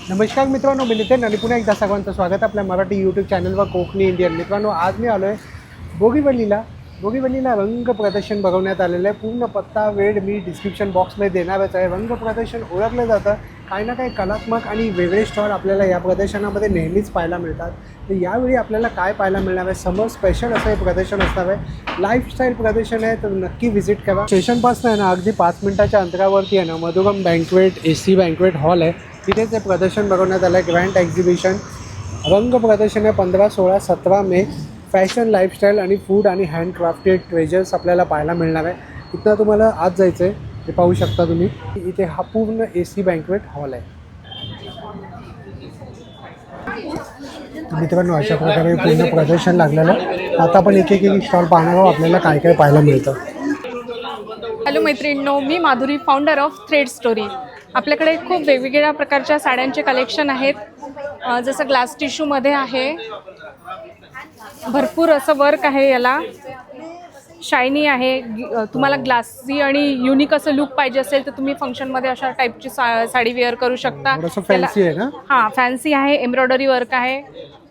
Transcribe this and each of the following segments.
नमस्कार मित्रांनो, मी नितीन आणि पुन्हा एकदा सर्वांचं स्वागत आपल्या मराठी यूट्यूब चॅनलवर कोकणी इंडियन. मित्रांनो, आज मी आलो आहे बोगीवलीला रंग प्रदर्शन बघवण्यात आलेलं आहे. पूर्ण पत्ता वेळ मी डिस्क्रिप्शन बॉक्समध्ये देणारच आहे. रंग प्रदर्शन ओळखलं जातं काही ना काही कलात्मक आणि वेगळे स्टॉल आपल्याला या प्रदर्शनामध्ये नेहमीच पाहायला मिळतात. तर यावेळी आपल्याला काय पाहायला मिळणार आहे, समर स्पेशल असं हे प्रदर्शन असणार आहे. लाईफस्टाईल प्रदर्शन आहे, तर नक्की व्हिजिट करा. स्टेशनपासून आहे ना अगदी 5 मिनिटाच्या अंतरावरती आहे ना मधुरम बँक्वेट AC बँक्वेट हॉल आहे. तिथेच हे प्रदर्शन बघवण्यात आलं आहे. ग्रँड एक्झिबिशन रंग प्रदर्शन आहे. 15, 16, 17 मे. फॅशन, लाईफस्टाईल आणि फूड आणि हँडक्राफ्टेड ट्रेजर्स आपल्याला पाहायला मिळणार आहे. इथं तुम्हाला आज जायचं आहे, हे पाहू शकता तुम्ही. इथे हा पूर्ण AC बँक्वेट हॉल आहे. मित्रांनो, अशा प्रकारे पूर्ण प्रदर्शन लागलेलं आहे. आता आपण एक स्टॉल पाहणार आहोत, आपल्याला काय काय पाहायला मिळतं. हॅलो मैत्रिणींनो, मी Madhuri, founder of Thread Story. आपल्याकडे खूप वेगवेगळ्या प्रकारच्या साड्यांचे कलेक्शन आहेत. जसं ग्लास टिश्यूमध्ये आहे, भरपूर असं वर्क आहे, याला शायनी आहे. तुम्हाला ग्लासी आणि युनिक असं लुक पाहिजे असेल तर तुम्ही फंक्शनमध्ये अशा टाईपची साडी वेअर करू शकता. फॅन्सी आहे ना? हां, फॅन्सी आहे. एम्ब्रॉयडरी वर्क आहे,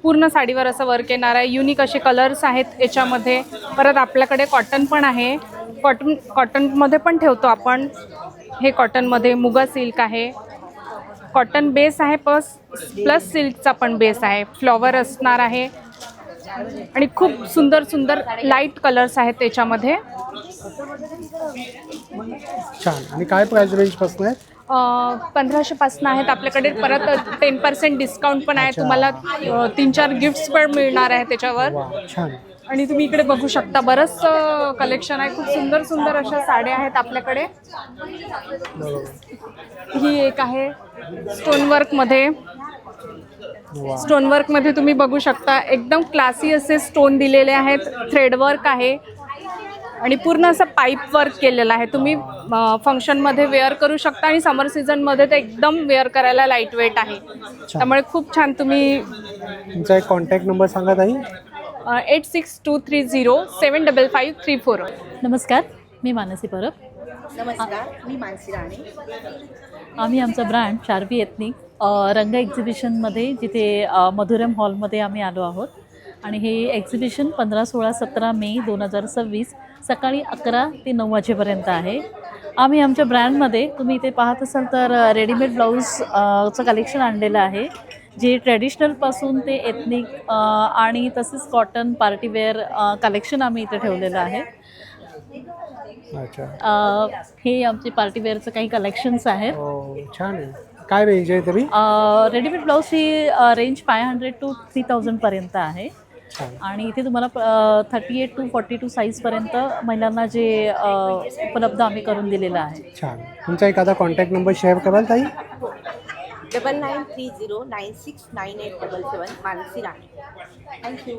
पूर्ण साडीवर असं वर्क येणार आहे. युनिक असे कलर्स आहेत याच्यामध्ये. परत आपल्याकडे कॉटन पण आहे. कॉटनमध्ये पण ठेवतो आपण. हे कॉटनमध्ये मुगा सिल्क आहे. कॉटन बेस आहे प्लस सिल्कचा पण बेस आहे. फ्लॉवर असणार आहे आणि खूप सुंदर सुंदर लाईट कलर्स आहेत त्याच्यामध्ये. छान. आणि काय प्राइस रेंज पासून आहे? 1500 पासून आहेत आपल्याकडे. परत 10% डिस्काउंट पण आहे. तुम्हाला 3-4 गिफ्ट्स पण मिळणार आहे त्याच्यावर. छान. आणि तुम्ही इकडे बघू शकता, बरंच कलेक्शन आहे. खूप सुंदर सुंदर अशा साड्या आहेत आपल्याकडे. ही एक आहे स्टोनवर्कमध्ये. स्टोनवर्कमध्ये तुम्ही बघू शकता, एकदम क्लासी असे स्टोन दिलेले आहेत. थ्रेडवर्क आहे आणि पूर्ण असं पाईप वर्क केलेलं आहे. तुम्ही फंक्शनमध्ये वेअर करू शकता आणि समर सीझनमध्ये ते एकदम वेअर करायला लाईट वेट आहे. त्यामुळे खूप छान. तुम्ही तुमचा एक कॉन्टॅक्ट नंबर सांगा ताई. 8623075534. नमस्कार, मी मानसी परब. नमस्कार, मी मानसी राणे. आम्ही आमचा ब्रँड शार्वी एथनिक रंग एक्झिबिशनमध्ये, जिथे मधुरम हॉलमध्ये आम्ही आलो आहोत. आणि हे एक्झिबिशन 15, 16, 17 मे 2026 सकाळी 11 ते 9 वाजेपर्यंत आहे. आम्ही आमच्या ब्रँडमध्ये, तुम्ही इथे पाहत असाल तर रेडीमेड ब्लाऊजचं कलेक्शन आणलेलं आहे, जे ट्रॅडिशनलपासून ते एथनिक आणि तसेच कॉटन पार्टीवेअर कलेक्शन आम्ही इथे ठेवलेलं आहे. हे आमचे पार्टीवेअरचं काही कलेक्शन्स आहेत. छान आहे. काय रेंज आहे तरी? रेडीमेड ब्लाऊजची रेंज 500 to 3000 पर्यंत आहे. आणि इथे तुम्हाला 38 to 42 साईजपर्यंत महिलांना जे उपलब्ध आम्ही करून दिलेलं आहे. छान. तुमचा एखादा कॉन्टॅक्ट नंबर शेअर कराल ताई? 9930969877. मानसी राणे. थँक्यू.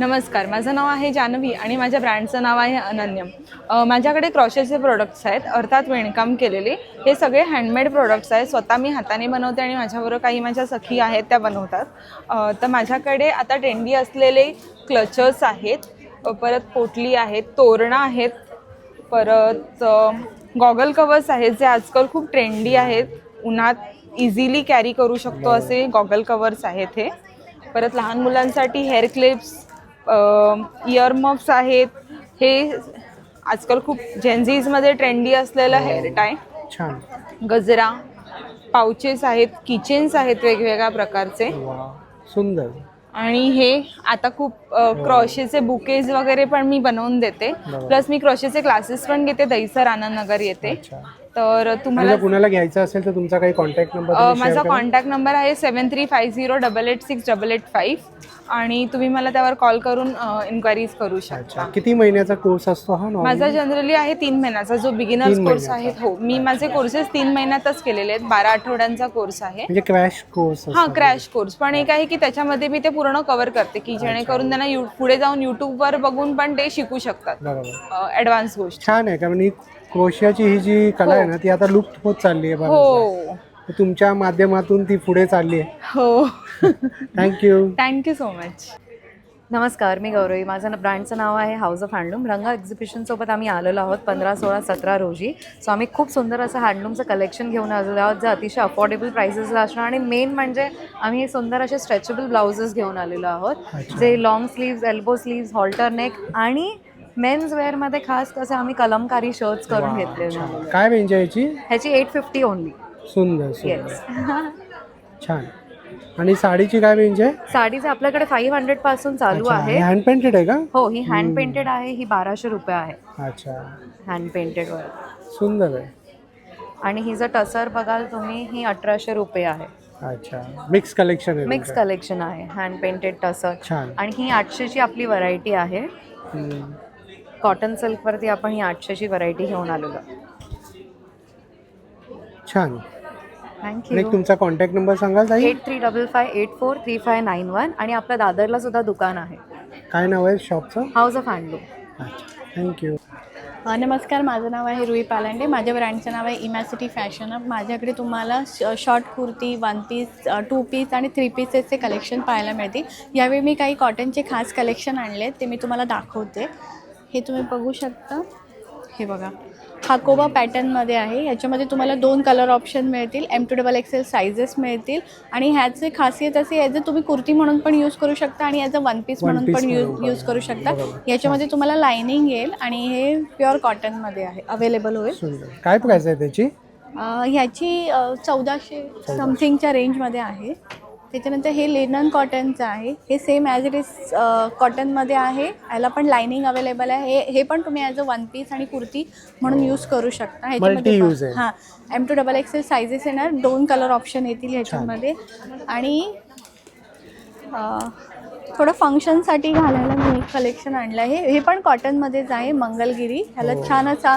नमस्कार, माझं नाव आहे जानवी आणि माझ्या ब्रँडचं नाव आहे अनन्यम. माझ्याकडे क्रॉशेचे प्रोडक्ट्स आहेत, अर्थात विणकाम केलेले. हे सगळे हँडमेड प्रोडक्ट्स आहेत. स्वतः मी हाताने बनवते आणि माझ्याबरोबर काही माझ्या सखी आहेत, त्या बनवतात. तर माझ्याकडे आता ट्रेंडी असलेले क्लचर्स आहेत, परत पोटली आहेत, तोरणं आहेत, परत गॉगल कवर्स आहेत, जे आजकाल खूप ट्रेंडी आहेत. उन्हात इझिली कॅरी करू शकतो असे गॉगल कवर्स आहेत हे. परत लहान मुलांसाठी हेअर क्लिप्स, इयर मफ्स आहेत. हे आजकाल खूप जेनझीजमध्ये ट्रेंडी असलेलं हेअर टाय. छान. गजरा, पाउचेस आहेत, किचेन्स आहेत वेगवेगळ्या प्रकारचे. सुंदर. आणि हे आता खूप क्रॉशेचे बुकेज वगैरे पण मी बनवून देते. प्लस मी क्रॉशेचे क्लासेस पण घेते. दहीसर आनंदनगर येते. तर तुम्हाला कुणाला घ्यायचं असेल तर तुमचा काही कॉन्टॅक्ट नंबर? माझा कॉन्टॅक्ट नंबर आहे 7350886865 आणि तुम्ही मला त्यावर कॉल करून इन्क्वायरीज करू शकता. किती महिन्याचा कोर्स असतो हा? माझा जनरली आहे 3 महिन्याचा, जो बिगिनर्स कोर्स आहे. हो, मी माझे कोर्सेस 3 महिन्यातच केलेले आहेत. 12 आठवड्यांचा कोर्स आहे. म्हणजे क्रॅश कोर्स? हां, क्रॅश कोर्स. पण एक आहे की त्याच्यामध्ये मी ते पूर्ण कव्हर करते, की जेणेकरून त्यांना पुढे जाऊन यूट्यूबवर बघून पण ते शिकू शकतात ॲडव्हान्स गोष्टी. छान आहे. कारण क्रोशियाची ही जी कला आहे ना, ती आता लुप्त होत चालली आहे. हो, तुमच्या माध्यमातून ती पुढे चालली आहे. हो. Thank you thank you so much. नमस्कार, मी गौरवी. माझं ब्रँडचं नाव आहे हाऊस ऑफ हँडलूम. रंग एक्झिबिशनसोबत आम्ही आलेलो आहोत 15, 16, 17 रोजी. सो आम्ही खूप सुंदर असं हँडलूमचं कलेक्शन घेऊन आलेलो आहोत, जे अतिशय अफोर्डेबल प्राइसेसला असणार. आणि मेन म्हणजे आम्ही हे सुंदर असे स्ट्रेचेबल ब्लाउजेस घेऊन आलेलो आहोत, जे long sleeves, elbow sleeves, halter neck आणि मेन्स वेअरमध्ये खास कसं आम्ही कलमकारी शर्ट्स करून घेतलेले आहेत. काय रेंज आहे याची? ह्याची 850 ओनली. सुंदर येस. सुंदर छान. आणि साडीची काय रेंज आहे? साडीचं आपल्याकडे 500 पासून चालू आहे. हँड पेंटेड आहे का? हो, ही हँड पेंटेड आहे. ही 1200 रुपये आहे अच्छा, हँड पेंटेडवर. सुंदर आहे. आणि ही जर टसर बघाल तुम्ही, ही 1800 रुपये आहे. अच्छा, मिक्स कलेक्शन आहे. मिक्स कलेक्शन आहे, हँड पेंटेड टसर. छान. आणि ही 800ची आपली व्हरायटी आहे. कॉटन सिल्कवरती आपण ही 800ची व्हरायटी घेऊन आलेलो. छान. थँक्यू. आणि तुमचा कॉन्टॅक्ट नंबर सांगाल ताई? 8355843591. आणि आपल्या दादरला सुद्धा दुकान आहे. काय नाव आहे शॉपचं? House of handloom. अच्छा, थँक्यू. नमस्कार, माझं नाव आहे रुई पालांडे. माझ्या ब्रँडचं नाव आहे इमॅसिटी फॅशन अप. माझ्याकडे तुम्हाला शॉर्ट कुर्ती, 1 पीस, 2 पीस आणि 3 पीसेसचे कलेक्शन पाहायला मिळतील. यावेळी मी काही कॉटनचे खास कलेक्शन आणले, ते मी तुम्हाला दाखवते. हे तुम्ही बघू शकता. हे बघा, हाकोबा पॅटर्नमध्ये आहे. ह्याच्यामध्ये तुम्हाला 2 कलर ऑप्शन मिळतील, M2XXL सायझेस मिळतील. आणि ह्याची खासियत अशी ॲज अ तुम्ही कुर्ती म्हणून पण यूज करू शकता आणि ॲज अ 1 पीस म्हणून पण यूज करू शकता. याच्यामध्ये तुम्हाला लायनिंग येईल आणि हे प्युअर कॉटनमध्ये आहे, अवेलेबल होईल. सुंदर. काय प्राइस आहे त्याची? ह्याची 1400 समथिंगच्या रेंजमध्ये आहे. त्याच्यानंतर हे लिनन कॉटनचं आहे. हे सेम ॲज इट इज कॉटनमध्ये आहे. याला पण लायनिंग अवेलेबल आहे. हे पण तुम्ही ॲज अ 1 पीस आणि कुर्ती म्हणून यूज करू शकता. Multi use आहे. हां, M2XXL सायझेस येणार. 2 कलर ऑप्शन येतील ह्याच्यामध्ये. आणि थोडं फंक्शनसाठी घालायला मी एक कलेक्शन आणलं आहे. हे पण कॉटनमध्येच आहे, मंगलगिरी. ह्याला छान असा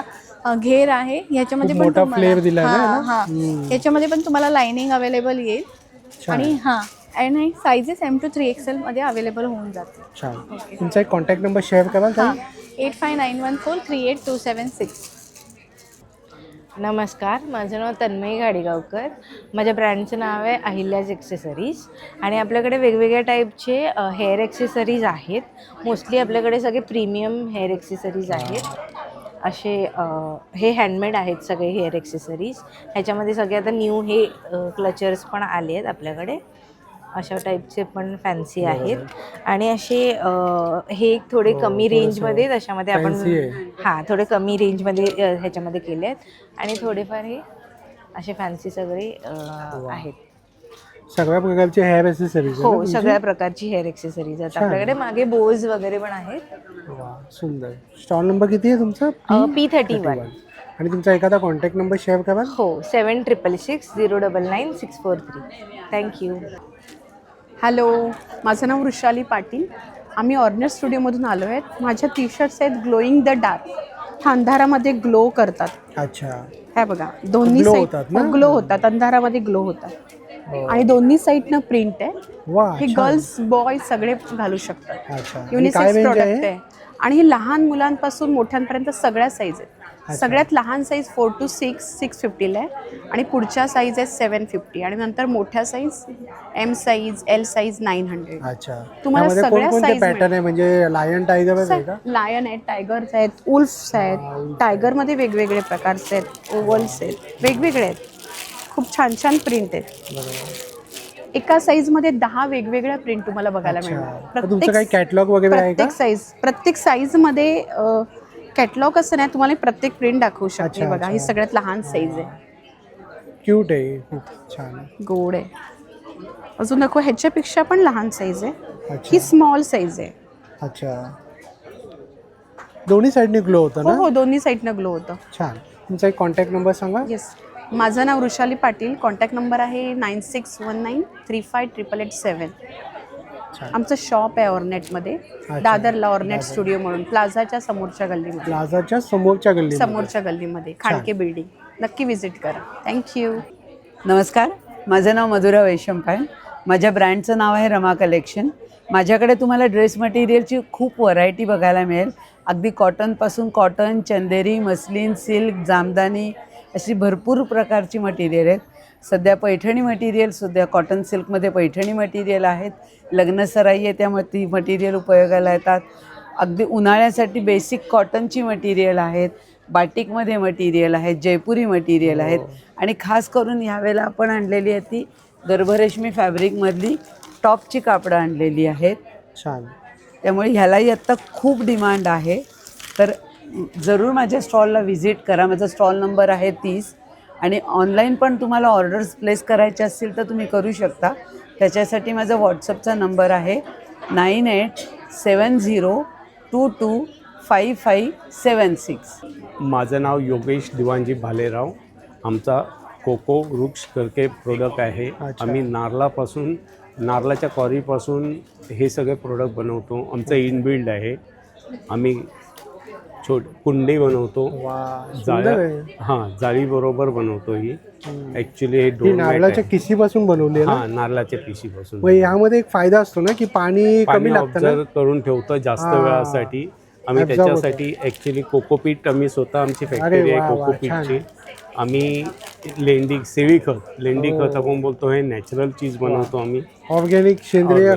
घेर आहे. ह्याच्यामध्ये पण मोठा फ्लेअर दिलाय ना? हां, ह्याच्यामध्ये पण तुम्हाला लायनिंग अवेलेबल येईल. आणि हां, आणि सायझेस M to 3XL मध्ये अवेलेबल होऊन जाते. छान. तुमचा एक कॉन्टॅक्ट नंबर शेअर कराल हां, ताई? 8591438276. नमस्कार, माझं नाव तन्मयी गाडीगावकर. माझ्या ब्रँडचं नाव आहे अहिल्याज एक्सेसरीज. आणि आपल्याकडे वेगवेगळ्या टाईपचे हेअर एक्सेसरीज आहेत. मोस्टली आपल्याकडे सगळे प्रीमियम हेअर एक्सेसरीज आहेत. असे हे हँडमेड आहेत सगळे हेअर एक्सेसरीज. ह्याच्यामध्ये सगळे आता न्यू हे क्लचर्स पण आले आहेत आपल्याकडे. अशा टाईपचे पण फॅन्सी आहेत. आणि असे हे थोडे कमी रेंजमध्ये त्याच्यामध्ये आपण हां थोडे कमी रेंजमध्ये ह्याच्यामध्ये केले आहेत. आणि थोडेफार हे असे फॅन्सी सगळे आहेत. सगळ्या प्रकारचे हेअर एक्सेसरीज? हो, सगळ्या प्रकारची हेअर एक्सेसरीज आहेत आपल्याकडे. मागे बोज वगैरे पण आहेत. सुंदर. स्टॉल नंबर किती आहे तुमचा? P31. आणि तुमचा एखादा कॉन्टॅक्ट नंबर शेअर कराल? हो, 7660999643. थँक्यू. हॅलो, माझं नाव वृषाली पाटील. आम्ही ऑर्नर स्टुडिओमधून आलो आहेत. माझ्या टी शर्ट्स आहेत ग्लोईंग द डार्क. अंधारामध्ये ग्लो करतात. अच्छा, हे बघा, दोन्ही साईड ग्लो होतात, अंधारामध्ये ग्लो होतात. आणि दोन्ही साईडनं प्रिंट आहे. हे गर्ल्स बॉय सगळे घालू शकतात. युनिसेक्स प्रोडक्ट आहे. आणि हे लहान मुलांपासून मोठ्यांपर्यंत सगळ्या साईज आहेत. सगळ्यात लहान साईज 4 to 6 650 आहे. आणि पुढच्या साईज आहे 750. आणि नंतर मोठ्या size M size, L size 900. अच्छा. तुम्हाला सगळ्या साईज पॅटर्न आहे म्हणजे लायन टायगर आहे का? लायन आहेत, टायगर्स आहेत, उल्फ्स आहेत. टायगरमध्ये वेगवेगळे प्रकारचे आहेत, ओव्हल्स आहेत, वेगवेगळे आहेत. खूप छान छान प्रिंट आहेत. एका साईजमध्ये 10 वेगवेगळ्या प्रिंट तुम्हाला बघायला मिळणार. तुमचं काही कॅटलॉग वगैरे आहे का? प्रत्येक साईजमध्ये कॅटलॉग असं नाही, तुम्हाला प्रत्येक प्रिंट दाखवू शकते. बघा, ही सगळ्यात लहान साईज आहे. क्यूट आहे, खूप छान गोड आहे. अजून दाखव, ह्याच्यापेक्षा पण लहान साईज आहे. ही स्मॉल साईज आहे. अच्छा, दोन्ही साईडने ग्लो होतं ना? हो, दोन्ही साईडनं ग्लो होतं. छान. तुमचा एक कॉन्टॅक्ट नंबर सांगा. येस, माझं नाव वृषाली पाटील. कॉन्टॅक्ट नंबर आहे 9619358887. आमचं शॉप आहे ऑर्नेटमध्ये, दादरला ऑर्नेट स्टुडिओ म्हणून, प्लाझाच्या समोरच्या गल्लीमध्ये, खाडके बिल्डिंग. नक्की व्हिजिट करा. थँक्यू. नमस्कार, माझं नाव मधुरा वैशंपाळ. माझ्या ब्रँडचं नाव आहे रमा कलेक्शन. माझ्याकडे तुम्हाला ड्रेस मटेरियलची खूप व्हरायटी बघायला मिळेल. अगदी कॉटनपासून कॉटन, चंदेरी, मस्लिन, सिल्क, जामदानी अशी भरपूर प्रकारची मटेरियल आहेत. सध्या पैठणी मटेरियलसुद्धा कॉटन सिल्कमध्ये पैठणी मटेरियल आहेत. लग्नसराई आहे त्यामुळे ती मटेरियल उपयोगाला येतात. अगदी उन्हाळ्यासाठी बेसिक कॉटनची मटेरियल आहेत, बाटिकमध्ये मटेरियल आहेत, जयपुरी मटेरियल आहेत आणि खास करून ह्यावेळेला आपण आणलेली आहे ती गर्भरेशमी फॅब्रिकमधली टॉपची कापडं आणलेली आहेत. छान. त्यामुळे ह्यालाही आत्ता खूप डिमांड आहे. तर जरूर माझ्या स्टॉलला व्हिजिट करा. माझा स्टॉल नंबर आहे 30 आणि ऑनलाईन पण तुम्हाला ऑर्डर्स प्लेस करायचे असतील तर तुम्ही करू शकता. त्याच्यासाठी माझा व्हॉट्सअपचा नंबर आहे 9870225576. माझं नाव योगेश दिवाणजी भालेराव. आमचा कोको वृक्ष करके प्रोडक्ट आहे. आम्ही नारळापासून नारळाच्या कॉरीपासून हे सगळे प्रोडक्ट बनवतो. आमचं इनबिल्ड आहे. आम्ही कुंडी बनवतो. जाळीबरोबर बनवतो. ही ॲक्च्युली हे नारळाच्या किशीपासून बनवली. नारळाच्या किशीपासून. मग यामध्ये एक फायदा असतो ना की पाणी कमी लागतं ऑब्झर्व करून ठेवतो जास्त वेळासाठी. आम्ही त्याच्यासाठी ॲक्च्युली कोकोपीट आम्ही स्वतः आमची फॅक्टरी आहे कोकोपीटची. आम्ही लेंडी खत आपण बोलतो. हे नॅचरल चीज बनवतो आम्ही. ऑर्गॅनिक सेंद्रिय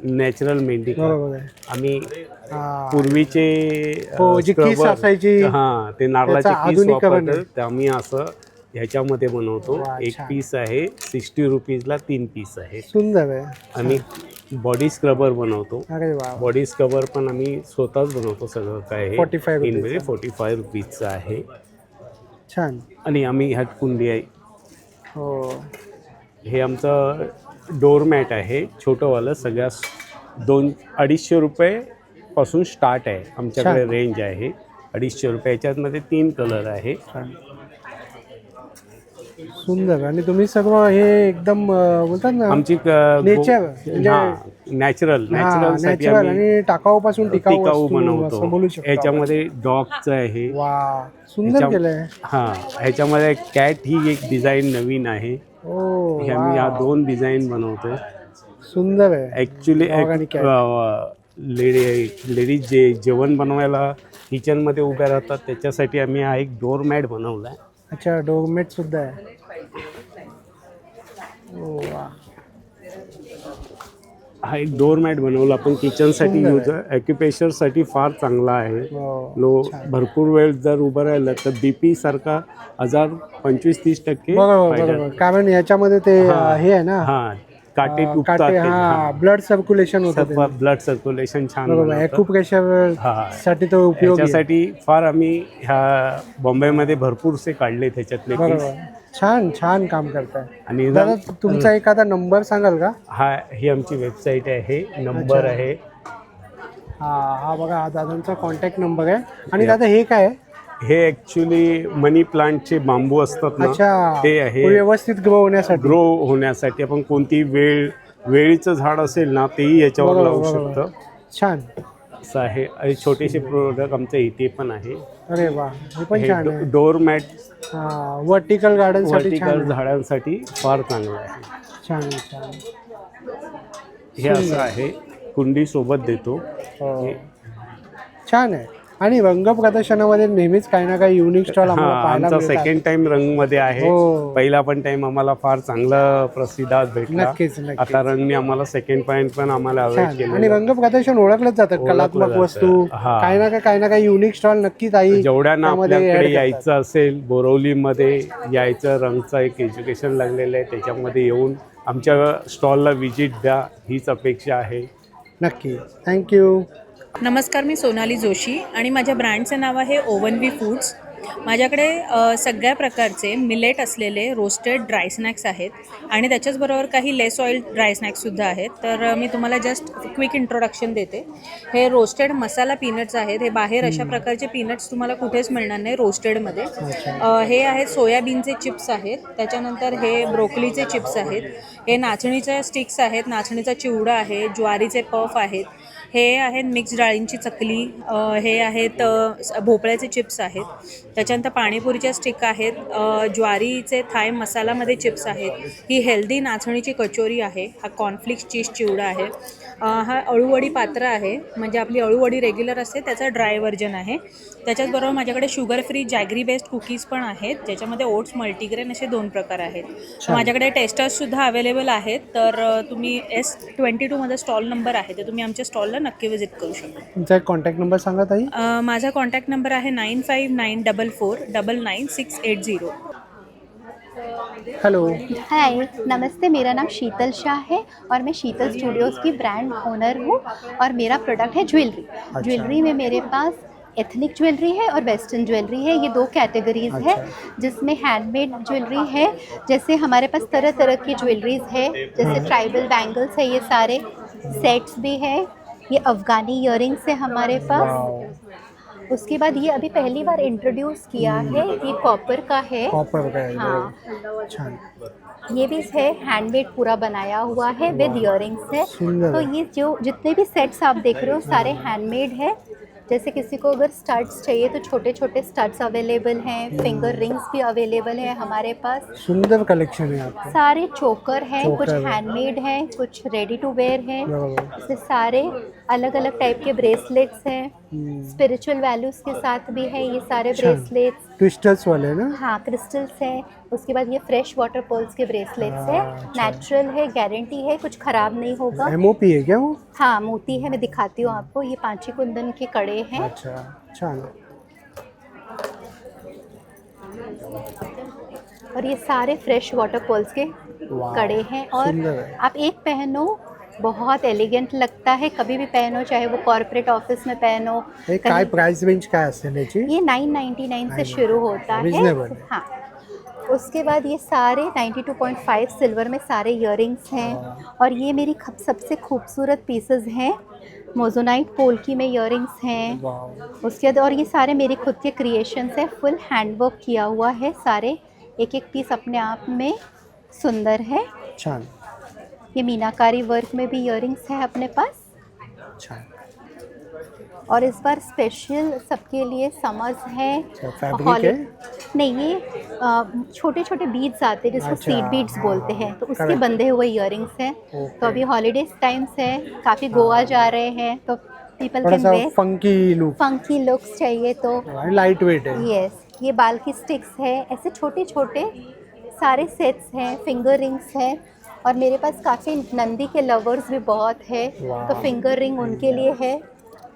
नॅचरल मेंढी खत. आम्ही पूर्वीचे ते नारळाचे पीस वापरतात ते आम्ही असं ह्याच्यामध्ये बनवतो. एक पीस आहे 60 रुपीजला 3 पीस आहे. सुंदर आहे. आम्ही बॉडी स्क्रबर बनवतो. बॉडी स्क्रबर पण आम्ही स्वतःच बनवतो. सगळं काय 45 रुपीजचं आहे. छान. आणि आम्ही ह्यात कुंडी आहे. हे आमचं डोरमॅट आहे छोटंवालं. सगळ्या 200-250 रुपये पासून स्टार्ट आहे आमच्याकडे. रेंज आहे 250 रुपये. याच्यामध्ये 3 कलर आहे. सुंदर. आणि तुम्ही सगळं हे एकदम बोलतात ना आमची नॅचरल आणि टाकाऊपासून टिकाऊ बनवतो. ह्याच्यामध्ये डॉगचं आहे. सुंदर केलंय. ह्याच्यामध्ये कॅट ही एक डिझाईन नवीन आहे. हे आम्ही या 2 डिझाईन बनवतो. सुंदर आहे. ॲक्च्युली लेडीज जे जेवण बनवायला किचनमध्ये उभ्या राहतात त्याच्यासाठी आम्ही हा एक डोरमॅट बनवला आहे. अच्छा, डोरमॅट सुद्धा आहे. हा एक डोरमॅट बनवला आपण किचनसाठी यूज. ॲक्युप्रेशरसाठी फार चांगला आहे. भरपूर वेळ जर उभं राहिलं तर BP सारखा 25-30% कारण याच्यामध्ये ते हे आहे ना काटे ब्लड सर्क्युलेशन होतं. ब्लड सर्क्युलेशन छान. ॲक्युप्रेशर साठी तो उपयोग. त्याच्यासाठी फार आम्ही ह्या बॉम्बेमध्ये भरपूरसे काढले त्याच्यातले. छान छान काम करताय. आणि तुमचा एखादा नंबर सांगाल का? ही आमची वेबसाईट आहे. नंबर आहे हा बघा, हा दादांचा कॉन्टॅक्ट नंबर आहे. आणि दादा हे काय? हे ॲक्च्युली मनी प्लांटचे बांबू असतात ना, ते आहे व्यवस्थित ग्रो होण्यासाठी. आपण कोणती वेळीचं झाड असेल ना तेही याच्यावर लावू शकतं. छान असं आहे. आणि छोटेसे प्रोडक्ट आमच्या इथे पण आहे. अरे वा, हे पण छान आहे. डोरमॅट वर्टिकल झाडांसाठी फार चांगलं आहे. छान छान. हे असं आहे, कुंडी सोबत देतो. छान आहे. आणि रंग प्रदर्शनामध्ये नेहमीच काही ना काही युनिक स्टॉल आमचा सेकंड टाइम रंगमध्ये आहे. पहिला पण टाइम आम्हाला फार चांगला प्रतिसाद भेटला. आता रंगने आम्हाला सेकंड पॉइंट पण आम्हाला अवॉइड केलं. आणि रंग प्रदर्शन ओळखलंच जातात. कलात्मक वस्तू काही ना काही युनिक स्टॉल नक्कीच आहे. जेवढ्यांना आपल्याकडे यायचं असेल बोरवलीमध्ये यायचं, रंगचं एक एज्युकेशन लागलेलं आहे, त्याच्यामध्ये येऊन आमच्या स्टॉलला व्हिजिट द्या हीच अपेक्षा आहे. नक्की. थँक्यू. नमस्कार, मी सोनाली जोशी आणि माझ्या ब्रँडचं नाव आहे ओव्हनवी फूड्स. माझ्याकडे सगळ्या प्रकारचे मिलेट असलेले रोस्टेड ड्राय स्नॅक्स आहेत आणि त्याच्याचबरोबर काही लेस ऑइल ड्राय स्नॅक्ससुद्धा आहेत. तर मी तुम्हाला जस्ट क्विक इंट्रोडक्शन देते. हे रोस्टेड मसाला पीनट्स आहेत. हे बाहेर अशा प्रकारचे पीनट्स तुम्हाला कुठेच मिळणार नाही रोस्टेडमध्ये. हे आहेत सोयाबीनचे चिप्स आहेत. त्याच्यानंतर हे ब्रोकलीचे चिप्स आहेत. हे नाचणीच्या स्टिक्स आहेत. नाचणीचा चिवडा आहे. ज्वारीचे पफ आहेत. हे आहेत मिक्स डाळींची चकली, हे आहेत भोपळ्याचे चिप्स आहेत, त्याच्यानंतर पाणीपुरीच्या स्टिक आहेत, ज्वारीचे थाय मसालामध्ये चिप्स आहेत, ही हेल्दी नाचणीची कचोरी आहे, हा कॉर्नफ्लेक्स चीज चिवडा आहे, हा अळूवडी पात्र आहे, म्हणजे आपली अळूवडी रेग्युलर असते त्याचा ड्राय व्हर्जन आहे. त्याच्याचबरोबर माझ्याकडे sugar free jaggery based cookies पण आहेत, ज्याच्यामध्ये ओट्स मल्टीग्रेन असे 2 प्रकार आहेत. माझ्याकडे टेस्टर्ससुद्धा अवेलेबल आहेत, तर तुम्ही S22 स्टॉल नंबर आहे, तर तुम्ही आमच्या स्टॉलला नक्की व्हिजिट करू शकता. तुमचा एक कॉन्टॅक्ट नंबर सांगा ताई. माझा कॉन्टॅक्ट नंबर आहे 9594499680. हेलो. हाय, नमस्ते. मेरा नाम शीतल शाह है और मैं शीतल स्टूडियोज़ की ब्रांड ओनर हूँ और मेरा प्रोडक्ट है ज्वेलरी. ज्वेलरी में मेरे पास एथनिक ज्वेलरी है और वेस्टर्न ज्वेलरी है, ये 2 कैटेगरीज है, जिसमें हैंडमेड ज्वेलरी है, जैसे हमारे पास तरह तरह की ज्वेलरीज है, जैसे ट्राइबल बैंगल्स है, ये सारे सेट्स भी है, ये अफ़गानी इयररिंग्स है हमारे पास. उसके बाद ये अभी पहली बार इंट्रोड्यूस किया है, ये कॉपर का है. कॉपर का है. हाँ, छान. ये भी है हैंडमेड पूरा बनाया हुआ है विद इयररिंग्स है. तो ये जो जितने भी सेट्स आप देख रहे हो सारे हैंडमेड है. जैसे किसी को अगर स्टड्स चाहिए तो छोटे छोटे स्टड्स अवेलेबल हैं, फिंगर रिंग्स भी अवेलेबल है हमारे पास. सुंदर कलेक्शन है आपका. सारे चोकर हैं, कुछ हैंडमेड हैं, कुछ रेडी टू वेयर हैं. इसमें सारे अलग अलग टाइप के ब्रेसलेट्स हैं, स्पिरिचुअल वैल्यूज़ के साथ भी है ये सारे ब्रेसलेट्स. क्रिस्टल्स वाले ना. हाँ, क्रिस्टल्स हैं. उसके बाद ये फ्रेश वाटर पर्ल्स के ब्रेसलेट्स है, नेचुरल है, गारंटी है, कुछ ख़राब नहीं होगा. MOP है क्या वो? हाँ, मोती है, मैं दिखाती हूँ आपको. ये पांची कुंदन के कड़े हैं. अच्छा, छान. और ये सारे फ्रेश वाटर पर्ल्स के कड़े हैं और आप एक पहनो बहुत एलिगेंट लगता है, कभी भी पहनो, चाहे वो कॉर्पोरेट ऑफिस में पहनो. काय प्राइस रेंज काय असेल याची? ये 999 से शुरू होता है. हाँ, उसके बाद ये सारे 92.5 सिल्वर में सारे इयररिंग्स हैं और ये मेरी सबसे खूबसूरत पीसेस हैं. मोजोनाइट पोल्की में इयररिंग्स हैं. उसके बाद और ये सारे मेरे खुद के क्रिएशंस हैं, फुल हैंडवर्क किया हुआ है. सारे एक एक पीस अपने आप में सुंदर है. छान. ये मीनाकारी वर्क में भी इयररिंग्स है अपने पास. छान. और इस बार स्पेशल सबके लिए समर्स है. नहीं, ये छोटे छोटे बीड्स आते हैं जिसको सीड बीड्स बोलते हैं, तो उसके बंधे हुए इयररिंग्स हैं. तो अभी हॉलीडेज टाइम्स है, काफ़ी गोवा जा रहे हैं, तो people can wear funky looks चाहिए तो लाइट वेट है. यस, ये बाल की स्टिक्स है, ऐसे छोटे छोटे सारे सेट्स हैं. फिंगर रिंग्स हैं और मेरे पास काफ़ी नंदी के लवर्स भी बहुत है, तो फिंगर रिंग उनके लिए है.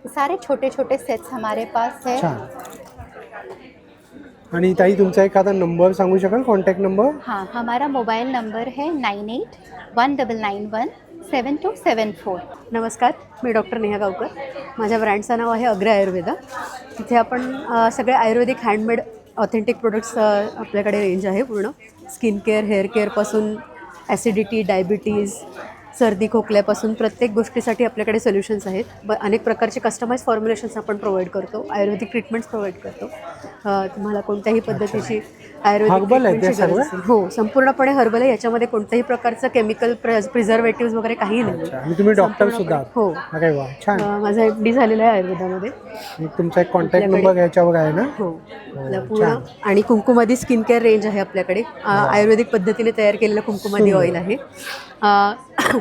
सारे छोटे छोटे सेट्स हमारे पास है. आणि ताई तुमचा एखादा नंबर सांगू शकाल, कॉन्टॅक्ट नंबर? हाँ, हमारा मोबाइल नंबर है 9819917274. नमस्कार, मी डॉक्टर नेहा गावकर. माझ्या ब्रँडचं नाव आहे अग्रे आयुर्वेदा. तिथे आपण सगळे आयुर्वेदिक हँडमेड ऑथेंटिक प्रोडक्ट्स आपल्याकडे रेंज आहे पूर्ण. स्किन केअर, हेअर केअरपासून ॲसिडिटी, डायबिटीज, सर्दी खोकल्यापासून प्रत्येक गोष्टीसाठी आपल्याकडे सोल्युशन्स आहेत. अनेक प्रकारचे कस्टमाइज फॉर्म्युलेशन्स आपण प्रोव्हाइड करतो, आयुर्वेदिक ट्रीटमेंट्स प्रोव्हाइड करतो. तुम्हाला कोणत्याही पद्धतीची आयुर्वेदिक ट्रीटमेंटची गरज असेल. हो, संपूर्णपणे हर्बल आहे. याच्यामध्ये कोणत्याही प्रकारचं केमिकल प्रिझर्वेटिव्स वगैरे काही नाही. आणि तुम्ही डॉक्टर सुद्धा? हो. अरे वा, छान. माझा MD झालेला आहे आयुर्वेदामध्ये. तुमचा एक कॉन्टॅक्ट नंबर याच्यावर आहे ना? हो. पूर्ण आणि कुंकुमादी स्किन केअर रेंज आहे आपल्याकडे. आयुर्वेदिक पद्धतीने तयार केलेलं कुंकुमादी ऑइल आहे.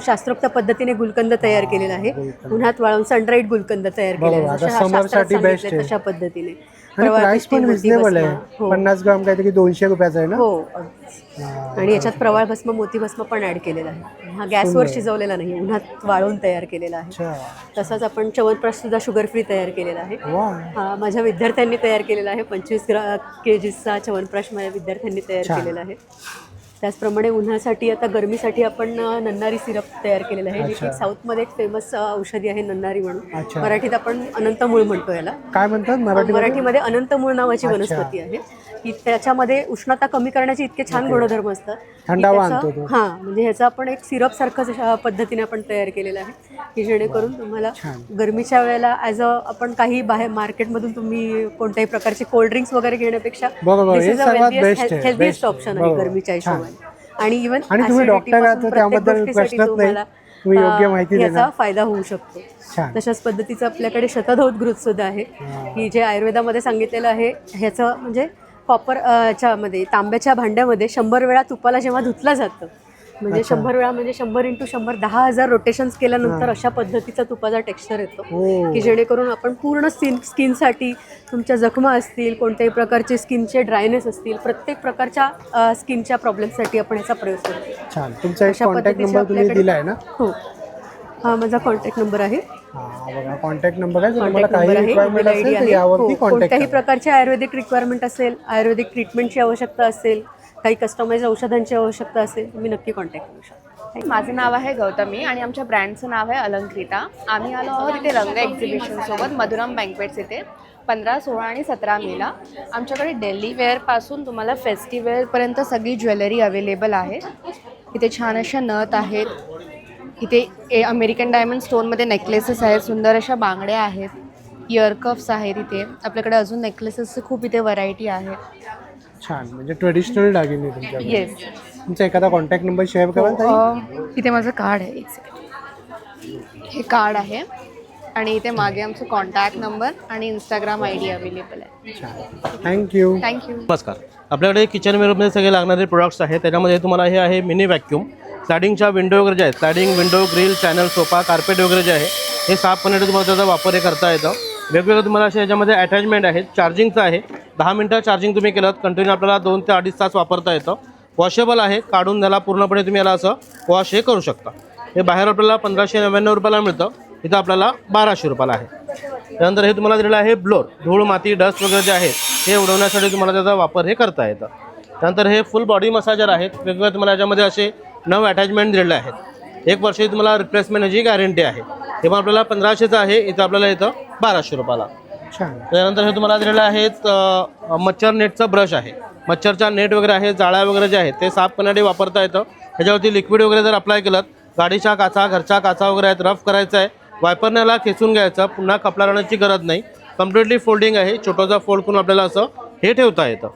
शास्त्रोक्त पद्धतीने गुलकंद तयार केलेला आहे. उन्हात वाळून सनड्राईड गुलकंद तयार केलेला आहे तशा पद्धतीने. प्राइस पण रिजनेबल आहे. 50 ग्राम काहीतरी 200 रुपयाचा आहे ना? हो. आणि याच्यात प्रवाळ भस्म, मोती भस्म पण ऍड केलेला आहे. हा गॅसवर शिजवलेला नाही, उन्हात वाळून तयार केलेला आहे. तसाच आपण च्यवनप्राश सुद्धा शुगर फ्री तयार केलेला आहे. हा माझ्या विद्यार्थ्यांनी तयार केलेला आहे. 25 kgचा च्यवनप्राश माझ्या विद्यार्थ्यांनी तयार केलेला आहे. त्याचप्रमाणे उन्हासाठी आता गरमीसाठी आपण नन्नारी सिरप तयार केलेलं आहे, जी की साऊथमध्ये एक फेमस औषधी आहे नन्नारी म्हणून. मराठीत आपण अनंतमूळ म्हणतो याला. काय म्हणतात मराठीमध्ये? अनंतमूळ नावाची वनस्पती आहे की त्याच्यामध्ये उष्णता कमी करण्याचे इतके छान गुणधर्म असतात. थंडावा आणतो तो. हां, म्हणजे ह्याचा आपण एक सिरप सारखं पद्धतीने आपण तयार केलेलं आहे की जेणेकरून तुम्हाला गरमीच्या वेळेला ॲज आपण काही बाहेर मार्केटमधून तुम्ही कोणत्याही प्रकारचे कोल्ड्रिंक्स वगैरे घेण्यापेक्षा हेल्दीएस्ट ऑप्शन आहे गरमीच्या हिशोबाने. आणि इव्हन तुम्ही डॉक्टर आहात त्याबद्दल प्रश्नच नाही. तुम्ही योग्य माहिती याचा देणार. फायदा होऊ शकतो. छान. तशाच पद्धतीचं आपल्याकडे शतधौत घृत सुद्धा आहे की जे आयुर्वेदामध्ये सांगितलेलं आहे. ह्याचं म्हणजे च्यामध्ये तांब्याच्या भांड्यामध्ये 100 वेळा तुपाला जेव्हा धुतलं जातं म्हणजे 100 वेळा म्हणजे 100 × 100 10,000 रोटेशन्स केल्यानंतर अशा पद्धतीचा तुपाचा टेक्स्चर येतो की जेणेकरून आपण पूर्ण स्किनसाठी तुमच्या जखमा असतील, कोणत्याही प्रकारचे स्किनचे ड्रायनेस असतील, प्रत्येक प्रकारच्या स्किनच्या प्रॉब्लेमसाठी आपण याचा प्रयोग करतो. छान. तुमचा एक कॉन्टॅक्ट नंबर तुम्ही दिला आहे ना? हो, हा माझा कॉन्टॅक्ट नंबर आहे. बघा कॉन्टॅक्ट नंबर आहे. तुम्हाला कॉन्टॅक्ट काही नंबर आहे, रिक्वायरमेंट ईमेल असेल आयडी तर आहे. यावरती कॉन्टॅक्ट कोणत्याही करा. प्रकारची आयुर्वेदिक रिक्वायरमेंट असेल, आयुर्वेदिक ट्रीटमेंटची आवश्यकता असेल, काही कस्टमाइज औषधांची आवश्यकता असेल, तुम्ही नक्की कॉन्टॅक्ट करू शकता. माझं नाव आहे गौतमी आणि आमच्या ब्रँडचं नाव आहे अलंकृता. आम्ही आलो आहोत इथे रंग एक्झिबिशनसोबत मधुरम बँक्वेट्स इथे 15, 16 आणि 17 मेला. आमच्याकडे डेली वेअरपासून तुम्हाला फेस्टिवलपर्यंत सगळी ज्वेलरी अवेलेबल आहे. इथे छान अशा नथ आहेत, इथे अमेरिकन डायमंड स्टोनमध्ये नेकलेसेस आहेत, सुंदर अशा बांगड्या आहेत, इयरकफ्स आहेत. इथे आपल्याकडे अजून नेकलेसेसची खूप इथे व्हरायटी आहे. छान. म्हणजे ट्रेडिशनल दागिने तुमच्याकडे. येस. तुमचा एखादा कॉन्टॅक्ट नंबर शेअर कराल ताई? इथे माझं कार्ड आहे, एक सेकंड. हे कार्ड आहे आणि इथे मागे आमचं कॉन्टॅक्ट नंबर आणि इंस्टाग्राम ID अवेलेबल आहे. थँक्यू. थँक्यू. नमस्कार. आपल्याकडे किचनवेअरमध्ये सगळे लागणारे प्रोडक्ट्स आहेत. त्याच्यामध्ये तुम्हाला हे आहे मिनी व्हॅक्यूम, स्लायडिंगच्या विंडो वगैरे जे आहेत, sliding window, grill, channel, sofa, carpet वगैरे जे आहे हे साफ करण्यासाठी तुम्हाला त्याचा वापर हे करता येतं. वेगवेगळं तुम्हाला असे याच्यामध्ये अटॅचमेंट आहेत. चार्जिंगचं आहे, 10 मिनटं चार्जिंग तुम्ही केलं कंटिन्यू आपल्याला 2 ते 2.5 तास वापरता येतं. वॉशेबल आहे, काढून त्याला पूर्णपणे तुम्ही याला असं वॉश हे करू शकता. हे बाहेर आपल्याला 1599 रुपयाला मिळतं, इथं आपल्याला 1200 रुपयाला आहे. त्यानंतर हे तुम्हाला दिलेलं आहे ब्लोअर, धूळ, माती, डस्ट वगैरे जे आहे हे उडवण्यासाठी तुम्हाला त्याचा वापर हे करता येतं. त्यानंतर हे फुल बॉडी मसाजर आहेत. वेगवेगळ्या तुम्हाला याच्यामध्ये असे 9 अटॅचमेंट दिलेले आहेत. 1 वर्षाची तुम्हाला रिप्लेसमेंट ह्याची गॅरंटी आहे. हे पण आपल्याला 1500चं आहे, इथं आपल्याला येतं 1200 रुपयाला. त्यानंतर हे तुम्हाला दिलेलं आहे मच्छर नेटचं ब्रश आहे. मच्छरच्या नेट वगैरे आहे, जाळ्या वगैरे जे आहेत ते साफ करण्यासाठी वापरता येतं. ह्याच्यावरती लिक्विड वगैरे जर अप्लाय केलं, गाडीच्या काचा, घरच्या काचा वगैरे आहेत, रफ करायचं आहे, वायपरण्याला खेचून घ्यायचं, पुन्हा कपडा लावण्याची गरज नाही. कम्प्लिटली फोल्डिंग आहे, छोटासा फोल्ड करून आपल्याला असं हे ठेवता येतं.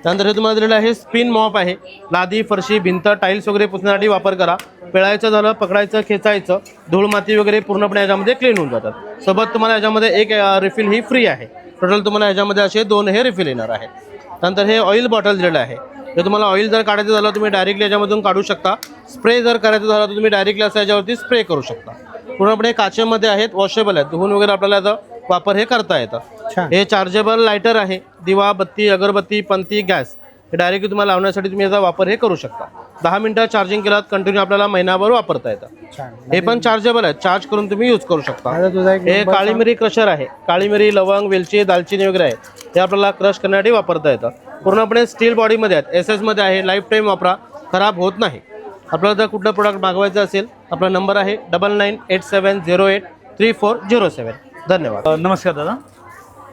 त्यानंतर हे तुम्हाला दिलेलं आहे स्पिन मॉप आहे. लादी, फरशी, भिंत, टाईल्स वगैरे पुसण्यासाठी वापर करा. पिळायचं झालं, पकडायचं, खेचायचं, धूळ, माती वगैरे पूर्णपणे याच्यामध्ये क्लीन होऊन जातात. सोबत तुम्हाला याच्यामध्ये एक रिफिल ही फ्री आहे. टोटल तुम्हाला याच्यामध्ये असे 2 हे रिफिल येणार आहेत. त्यानंतर हे ऑइल बॉटल दिलेलं आहे. हे तुम्हाला ऑइल जर काढायचं झालं तुम्ही डायरेक्टली याच्यामधून काढू शकता. स्प्रे जर करायचं झालं तर तुम्ही डायरेक्टली असं याच्यावरती स्प्रे करू शकता. पूर्णपणे काचेमध्ये आहेत, वॉशेबल आहेत, धुवून वगैरे आपल्याला याचा वापर हे करता येतं. हे चार्जेबल लायटर आहे. दिवा, बत्ती, अगरबत्ती, पंथी, गॅस हे डायरेक्टली तुम्हाला लावण्यासाठी तुम्ही याचा वापर हे करू शकता. 10 मिनटं चार्जिंग केलात कंटिन्यू आपल्याला महिनाभर वापरता येतं. हे पण चार्जेबल आहे, चार्ज करून तुम्ही यूज करू शकता. हे काळी मिरी क्रशर आहे. काळी मिरी, लवंग, वेलची, दालचिनी वगैरे आहे, हे आपल्याला क्रश करण्यासाठी वापरता येतं. पूर्णपणे स्टील बॉडीमध्ये आहेत, SS मध्ये आहे. लाईफ टाईम वापरा, खराब होत नाही. आपल्याला जर कुठलं प्रोडक्ट मागवायचं असेल आपला नंबर आहे 9987083407. धन्यवाद. नमस्कार दादा,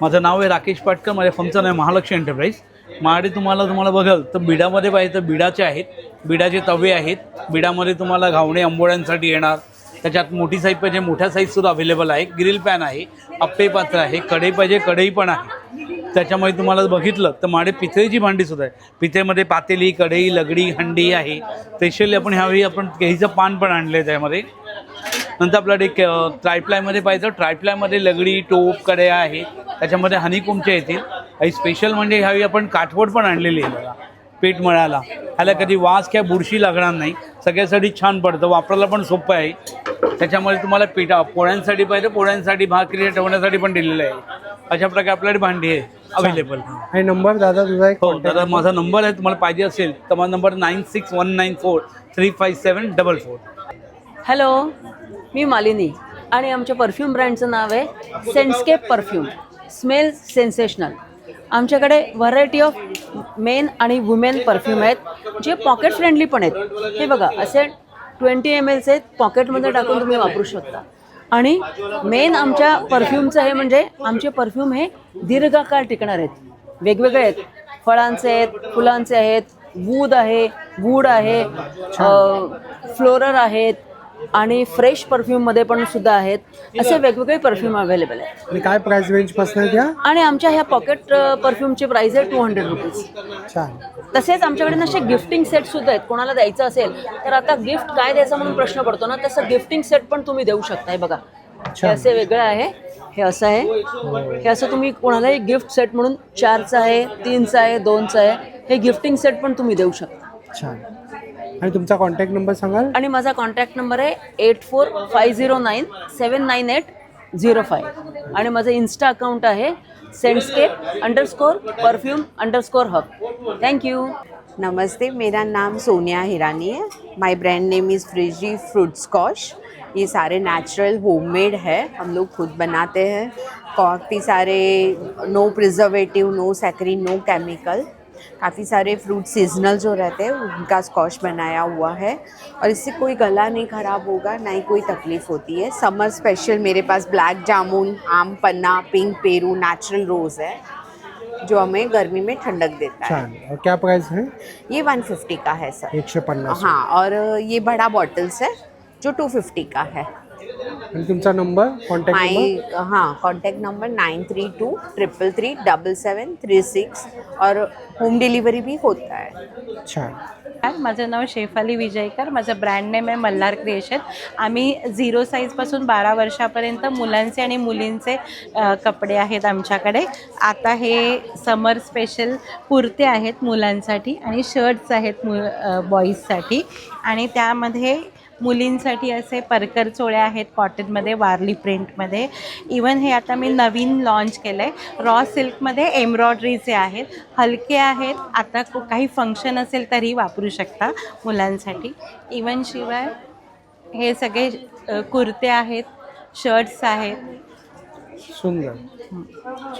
माझं नाव आहे राकेश पाटकर. माझ्या फर्मचं नाव आहे महालक्ष्मी एंटरप्राइज. माझ्याकडे तुम्हाला बघाल तर बिडामध्ये पाहिजे तर बिडाचे आहेत, बिडाचे तवे आहेत. बिडामध्ये तुम्हाला घावणे आंबोळ्यांसाठी येणार. त्याच्यात मोठी साईज पाहिजे, मोठ्या साईजसुद्धा अवेलेबल आहे. ग्रिल पॅन आहे, अप्पे पात्र आहे, कढई पाहिजे कढई पण आहे. त्याच्यामध्ये तुम्हाला बघितलं तर माझ्याकडे पितळेची भांडीसुद्धा आहे. पितळेमध्ये पातेली, कढई, लगडी, हंडी आहे. स्पेशली आपण ह्यावेळी आपण केळीचं पान पण आणलं आहे त्यामध्ये. नंतर आपल्याकडे ट्रायप्लायमध्ये पाहिजे ट्रायप्लायमध्ये लगडी, टोप, कढया आहेत. त्याच्यामध्ये हनीकोमच्या येतील. आणि स्पेशल म्हणजे ह्यावेळी आपण काठवड पण आणलेली आहे बघा, पीठ मळायला. ह्याला कधी वास किंवा बुरशी लागणार नाही. सगळ्यासाठी छान पडतं, वापरायला पण सोपं आहे. त्याच्यामध्ये तुम्हाला पोळ्यांसाठी पाहिजे, पोळ्यांसाठी भाकरी ठेवण्यासाठी पण दिलेलं आहे. अशा प्रकारे आपल्याकडे भांडी आहे अवेलेबल. हे नंबर दादा तुझा एक? हो दादा, माझा नंबर आहे, तुम्हाला पाहिजे असेल तर माझा नंबर 9619435744. हॅलो, मी मालिनी आणि आमच्या परफ्यूम ब्रँडचं नाव आहे सेंटस्केप परफ्यूम. Smell sensational. आमच्याकडे व्हरायटी ऑफ मेन आणि वुमेन परफ्यूम आहेत, जे पॉकेट फ्रेंडली पण आहेत. हे बघा, असे 20 ml आहेत, पॉकेटमध्ये टाकून तुम्ही वापरू शकता. आणि मेन आमच्या परफ्यूमचं हे म्हणजे आमचे परफ्यूम हे दीर्घकाळ टिकणार आहेत. वेगवेगळे आहेत, फळांचे आहेत, फुलांचे आहेत, वूड आहे, फ्लोरर आहेत, आणि फ्रेश परफ्यूममध्ये पण सुद्धा आहेत. असे वेगवेगळे परफ्यूम अवेलेबल आहेत. आणि काय प्राइस रेंजपासून द्या? आणि आमच्या ह्या पॉकेट परफ्यूमची प्राइस आहे 200 रुपीज. छान. तसेच आमच्याकडे नसे गिफ्टिंग सेट सुद्धा आहेत. कोणाला द्यायचं असेल तर आता गिफ्ट काय द्यायचं म्हणून प्रश्न पडतो ना, तसं गिफ्टिंग सेट पण तुम्ही देऊ शकताय. बघा हे असे वेगळं आहे, हे असं आहे, हे असं तुम्ही कोणालाही गिफ्ट सेट म्हणून 4चं आहे, 3चं आहे, 2चं आहे, हे गिफ्टिंग सेट पण तुम्ही देऊ शकता. छान. आणि तुमचा कॉन्टॅक्ट नंबर सांगाल? आणि माझा कॉन्टॅक्ट नंबर आहे 8450979805 आणि माझं इन्स्टा अकाउंट आहे sendscape_perfume_hub. Thank you. नमस्ते, मेरा नाम सोनिया हिरानी है. My brand name is Frizzy fruit squash. ये सारे नेचुरल होममेड है, हम लोग खुद बनाते हैं. काफ़ी सारे no preservative, no saccharin, no chemical. काफ़ी सारे फ्रूट सीजनल जो रहते हैं उनका स्कॉश बनाया हुआ है और इससे कोई गला नहीं ख़राब होगा, ना ही कोई तकलीफ़ होती है. समर स्पेशल मेरे पास ब्लैक जामुन, आम पन्ना, पिंक पेरू, नेचुरल रोज़ है जो हमें गर्मी में ठंडक देता है. छान. और क्या प्राइस है? ये 150 का है सर. 150. हाँ, और ये बड़ा बॉटल्स है जो 250 का है. आणि तुमचा नंबर, कॉन्टॅक्ट नंबर? हाँ, कॉन्टैक्ट नंबर 9323337736 और होम डिलिवरी भी होता है. छान. माझं नाव शेफाली विजयकर. माझं ब्रँड नेम आहे मल्हार क्रिएशन. आम्ही 0 साईजपासून 12 वर्षापर्यंत मुलांचे आणि मुलींचे कपडे आहेत आमच्याकडे. आता हे समर स्पेशल कुर्ते आहेत मुलांसाठी आणि शर्ट्स आहेत बॉईजसाठी. आणि त्यामध्ये मुलींसाठी असे परकर चोळे आहेत कॉटनमध्ये, वारली प्रिंटमध्ये. इवन हे आता मी नवीन लॉन्च केलं आहे, रॉ सिल्कमध्ये एम्ब्रॉयडरीचे आहेत, हलके आहेत. आता काही फंक्शन असेल तरी वापरू शकता मुलांसाठी. इवन शिवाय हे सगळे कुर्ते आहेत, शर्ट्स आहेत. सुंदर.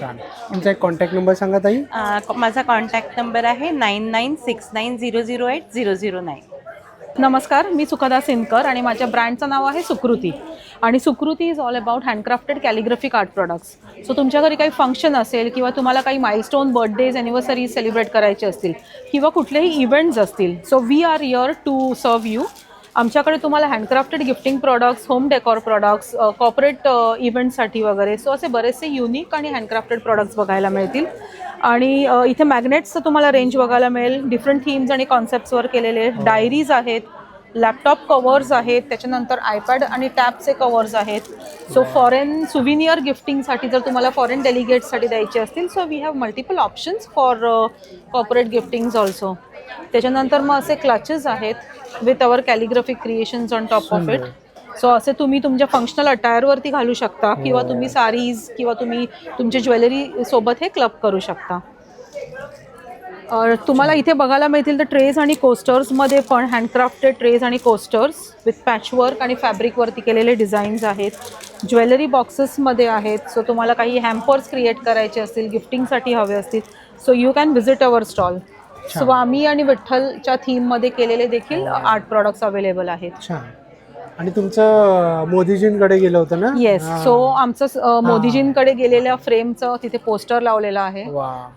छान. तुमचा एक कॉन्टॅक्ट नंबर सांगा ताई? माझा कॉन्टॅक्ट नंबर आहे 9969008009. नमस्कार, मी सुखदा सिनकर आणि माझ्या ब्रँडचं नाव आहे सुकृती. आणि Sukriti is all about handcrafted calligraphic art products. So तुमच्या घरी काही फंक्शन असेल किंवा तुम्हाला काही माइलस्टोन, बर्थडेज, ॲनिव्हर्सरी सेलिब्रेट करायचे असतील किंवा कुठलेही इव्हेंट्स असतील, so we are here to serve you. आमच्याकडे तुम्हाला handcrafted gifting products, home decor products, corporate इव्हेंट्ससाठी वगैरे, सो असे बरेचसे युनिक आणि हँडक्राफ्टेड प्रोडक्ट्स बघायला मिळतील. आणि इथे मॅग्नेट्सचं तुम्हाला रेंज बघायला मिळेल. डिफरंट थीम्स आणि कॉन्सेप्ट्सवर केलेले डायरीज आहेत, लॅपटॉप कवर्स आहेत, त्याच्यानंतर आयपॅड आणि टॅबचे कवर्स आहेत. सो फॉरेन सुविनियर गिफ्टिंगसाठी जर तुम्हाला फॉरेन डेलिगेट्ससाठी द्यायचे असतील, so we have multiple options for corporate giftings also. त्याच्यानंतर मग असे क्लचेस आहेत with our calligraphic creations on top of it. So असे तुम्ही तुमच्या फंक्शनल अटायरवरती घालू शकता किंवा तुम्ही साडीज किंवा तुम्ही तुमच्या ज्वेलरी सोबत हे क्लब करू शकता. तुम्हाला इथे बघायला मिळतील तर ट्रेज आणि कोस्टर्समध्ये पण हँडक्राफ्टेड ट्रेज आणि कोस्टर्स विथ पॅचवर्क आणि फॅब्रिकवरती केलेले डिझाईन्स आहेत. ज्वेलरी बॉक्सेसमध्ये आहेत. सो तुम्हाला काही हॅम्पर्स क्रिएट करायचे असतील, गिफ्टिंगसाठी हवे असतील, so you can visit our stall. Swami आणि विठ्ठलच्या थीममध्ये केलेले देखील आर्ट प्रॉडक्ट्स अवेलेबल आहेत. आणि तुमचं मोदीजींकडे गेलं होतं ना? येस. सो आमचं मोदीजींकडे गेलेल्या फ्रेमचं तिथे पोस्टर लावलेलं आहे.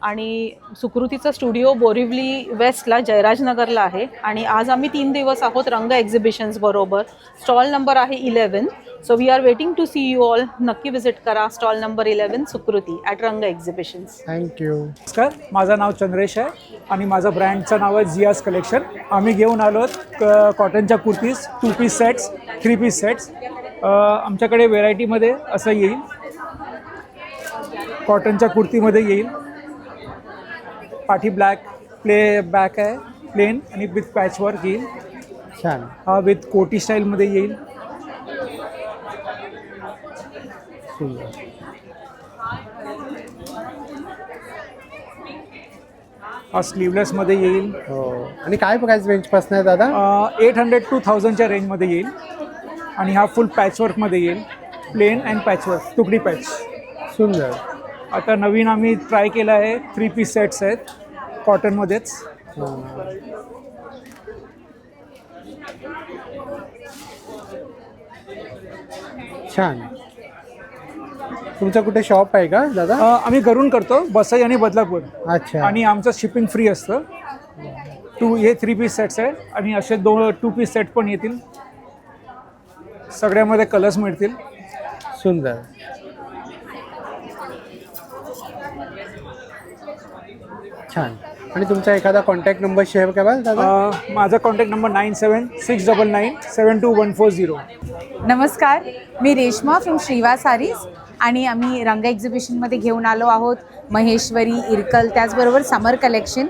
आणि सुकृतीचा स्टुडिओ बोरिवली वेस्टला जयराजनगरला आहे. आणि आज आम्ही 3 दिवस आहोत रंग एक्झिबिशन्स बरोबर. स्टॉल नंबर आहे 11. So we are waiting to see you all. नक्की विजिट करा स्टॉल नंबर 11 सुकृती ॲट रंग एक्झिबिशन्स. थँक्यू. नमस्कार, माझं नाव चंद्रेश आहे आणि माझं ब्रँडचं नाव आहे जियाज कलेक्शन. आम्ही घेऊन आलो कॉटनच्या kurtis, 2 piece sets, 3 piece sets. आमच्याकडे व्हेरायटीमध्ये असं येईल, कॉटनच्या कुर्तीमध्ये येईल, पाठी ब्लॅक बॅक आहे प्लेन आणि विथ पॅचवर्क येईल. छान. हा विथ कोटी स्टाईलमध्ये येईल. हा स्लीवलेसमध्ये येईल. आणि काय प्राइस रेंजपासून आहे दादा? 800 to 1000च्या रेंजमध्ये येईल. आणि हा फुल पॅचवर्कमध्ये येईल, प्लेन अँड पॅचवर्क, तुकडी पॅच. सुंदर. आता नवीन आम्ही ट्राय केलं आहे, 3 पीस सेट्स आहेत कॉटनमध्येच. छान. तुमचं कुठे शॉप आहे का दादा? आम्ही घरून करतो, वसई आणि बदलापूर. अच्छा. आणि आमचं शिपिंग फ्री असतं. हे 3 पीस सेट्स आहे आणि असे 2 पीस सेट पण येतील. सगळ्यामध्ये कलर्स मिळतील. सुंदर. छान. आणि तुमचा एखादा कॉन्टॅक्ट नंबर शेअर कराल दादा? माझा कॉन्टॅक्ट नंबर 9769997140. नमस्कार, मी रेश्मा फ्रॉम श्रीवा सारीज आणि आम्ही रंग एक्झिबिशनमध्ये घेऊन आलो आहोत महेश्वरी, इरकल, त्याचबरोबर समर कलेक्शन,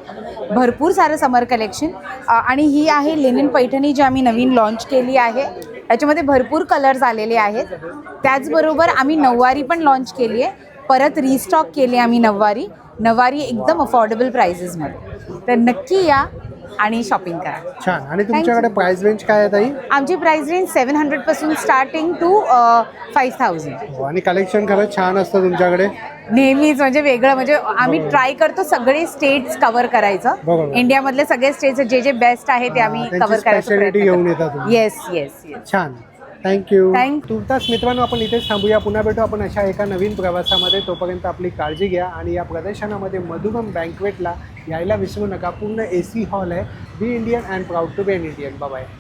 भरपूर सारं समर कलेक्शन. आणि ही आहे लिनन पैठणी जी आम्ही नवीन लॉन्च केली आहे. याच्यामध्ये भरपूर कलर्स आलेले आहेत. त्याचबरोबर आम्ही नऊवारी पण लॉन्च केली आहे, परत रिस्टॉक केली आम्ही नऊवारी एकदम अफोर्डेबल प्राइसेसमध्ये. तर नक्की या आणि शॉपिंग करा. छान. आणि तुमच्याकडे प्राइस रेंज काय आहे ताई? आमची प्राइस रेंज 700 पासून स्टार्टिंग टू 5000. आणि कलेक्शन खरंच छान असतं तुमच्याकडे नेहमीच, म्हणजे वेगळं, म्हणजे आम्ही ट्राय करतो सगळे स्टेट्स कव्हर करायचं. इंडियामधले सगळे स्टेट्स जे बेस्ट आहे ते आम्ही कव्हर करायचं घेऊन येतात. Yes yes. छान. थँक्यू. तुर्तास मित्रांनो, आपण इथेच थांबूया. पुन्हा भेटू आपण अशा एका नवीन प्रवासामध्ये. तोपर्यंत आपली काळजी घ्या आणि या प्रदर्शनामध्ये मधुबन बँकवेटला यायला विसरू नका. पूर्ण AC हॉल आहे. Be Indian and proud to be an Indian. Bye.